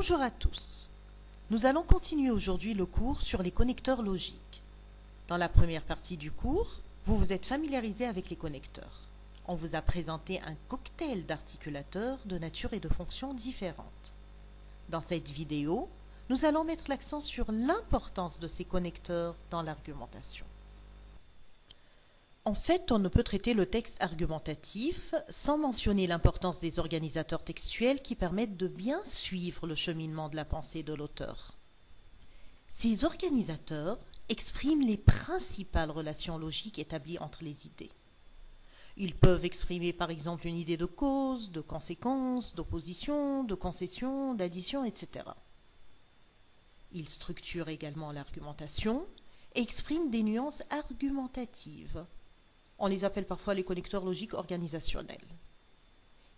Bonjour à tous. Nous allons continuer aujourd'hui le cours sur les connecteurs logiques. Dans la première partie du cours, vous vous êtes familiarisé avec les connecteurs. On vous a présenté un cocktail d'articulateurs de nature et de fonctions différentes. Dans cette vidéo, nous allons mettre l'accent sur l'importance de ces connecteurs dans l'argumentation. En fait, on ne peut traiter le texte argumentatif sans mentionner l'importance des organisateurs textuels qui permettent de bien suivre le cheminement de la pensée de l'auteur. Ces organisateurs expriment les principales relations logiques établies entre les idées. Ils peuvent exprimer par exemple une idée de cause, de conséquence, d'opposition, de concession, d'addition, etc. Ils structurent également l'argumentation et expriment des nuances argumentatives. On les appelle parfois les connecteurs logiques organisationnels.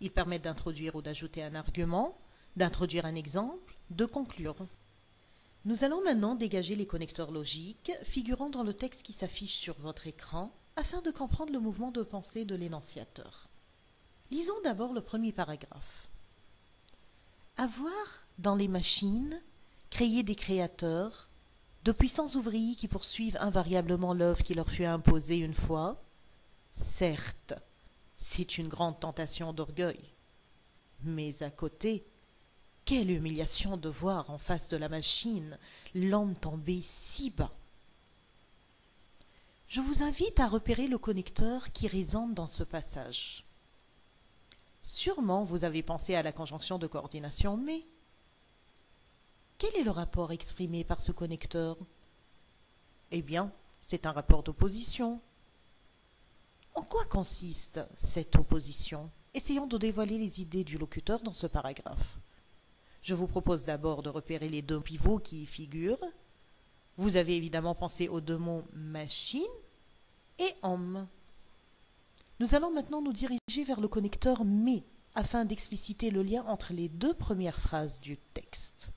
Ils permettent d'introduire ou d'ajouter un argument, d'introduire un exemple, de conclure. Nous allons maintenant dégager les connecteurs logiques figurant dans le texte qui s'affiche sur votre écran afin de comprendre le mouvement de pensée de l'énonciateur. Lisons d'abord le premier paragraphe. Avoir dans les machines créé des créateurs, de puissants ouvriers qui poursuivent invariablement l'œuvre qui leur fut imposée une fois, certes, c'est une grande tentation d'orgueil. Mais à côté, quelle humiliation de voir en face de la machine l'homme tomber si bas. Je vous invite à repérer le connecteur qui résonne dans ce passage. Sûrement, vous avez pensé à la conjonction de coordination mais. Quel est le rapport exprimé par ce connecteur? Eh bien, c'est un rapport d'opposition. En quoi consiste cette opposition? Essayons de dévoiler les idées du locuteur dans ce paragraphe. Je vous propose d'abord de repérer les deux pivots qui y figurent. Vous avez évidemment pensé aux deux mots « machine » et « homme ». Nous allons maintenant nous diriger vers le connecteur « mais » afin d'expliciter le lien entre les deux premières phrases du texte.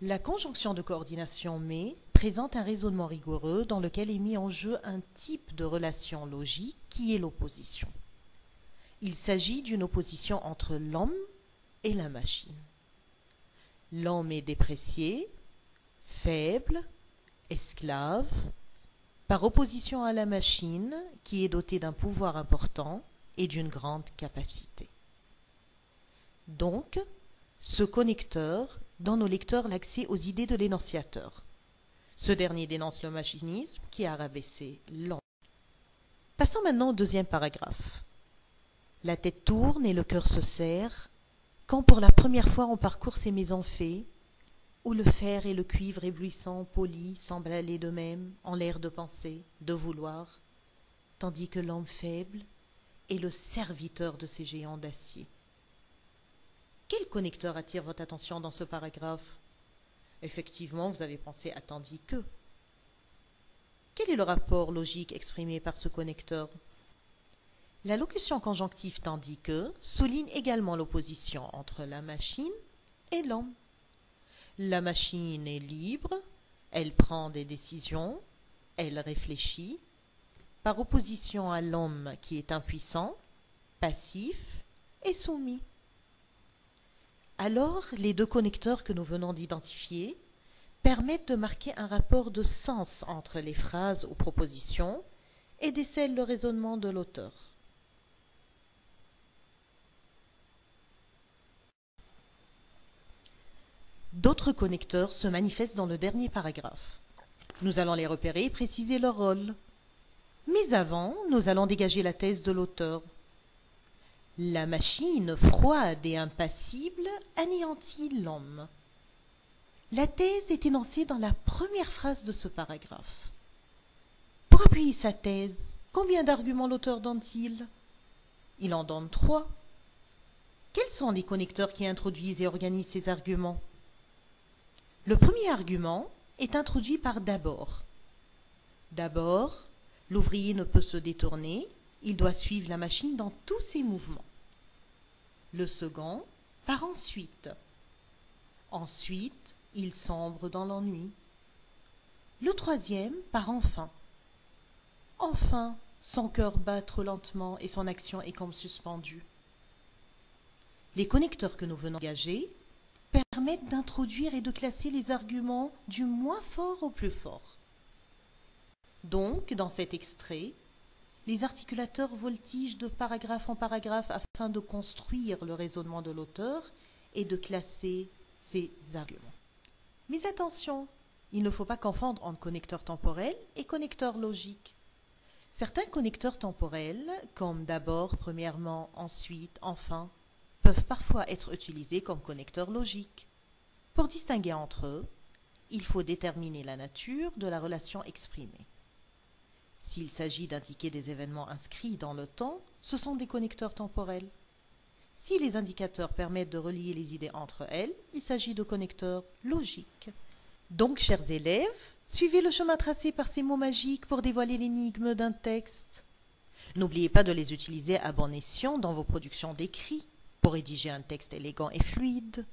La conjonction de coordination « mais » présente un raisonnement rigoureux dans lequel est mis en jeu un type de relation logique qui est l'opposition. Il s'agit d'une opposition entre l'homme et la machine. L'homme est déprécié, faible, esclave, par opposition à la machine qui est dotée d'un pouvoir important et d'une grande capacité. Donc, ce connecteur donne au lecteur l'accès aux idées de l'énonciateur. Ce dernier dénonce le machinisme qui a rabaissé l'homme. Passons maintenant au deuxième paragraphe. La tête tourne et le cœur se serre quand pour la première fois on parcourt ces maisons fées, où le fer et le cuivre éblouissant, polis, semblent aller d'eux-mêmes en l'air de penser, de vouloir, tandis que l'homme faible est le serviteur de ces géants d'acier. Quel connecteur attire votre attention dans ce paragraphe? Effectivement, vous avez pensé à tandis que. Quel est le rapport logique exprimé par ce connecteur? La locution conjonctive tandis que souligne également l'opposition entre la machine et l'homme. La machine est libre, elle prend des décisions, elle réfléchit, par opposition à l'homme qui est impuissant, passif et soumis. Alors, les deux connecteurs que nous venons d'identifier permettent de marquer un rapport de sens entre les phrases ou propositions et décèlent le raisonnement de l'auteur. D'autres connecteurs se manifestent dans le dernier paragraphe. Nous allons les repérer et préciser leur rôle. Mais avant, nous allons dégager la thèse de l'auteur. La machine froide et impassible anéantit l'homme. La thèse est énoncée dans la première phrase de ce paragraphe. Pour appuyer sa thèse, combien d'arguments l'auteur donne-t-il? Il en donne 3. Quels sont les connecteurs qui introduisent et organisent ces arguments? Le premier argument est introduit par d'abord. D'abord, l'ouvrier ne peut se détourner, il doit suivre la machine dans tous ses mouvements. Le second, par ensuite. Ensuite, il sombre dans l'ennui. Le troisième, par enfin. Enfin, son cœur bat trop lentement et son action est comme suspendue. Les connecteurs que nous venons d'engager permettent d'introduire et de classer les arguments du moins fort au plus fort. Donc, dans cet extrait, les articulateurs voltigent de paragraphe en paragraphe afin de construire le raisonnement de l'auteur et de classer ses arguments. Mais attention, il ne faut pas confondre entre connecteur temporel et connecteur logique. Certains connecteurs temporels, comme d'abord, premièrement, ensuite, enfin, peuvent parfois être utilisés comme connecteurs logiques. Pour distinguer entre eux, il faut déterminer la nature de la relation exprimée. S'il s'agit d'indiquer des événements inscrits dans le temps, ce sont des connecteurs temporels. Si les indicateurs permettent de relier les idées entre elles, il s'agit de connecteurs logiques. Donc, chers élèves, suivez le chemin tracé par ces mots magiques pour dévoiler l'énigme d'un texte. N'oubliez pas de les utiliser à bon escient dans vos productions d'écrit, pour rédiger un texte élégant et fluide.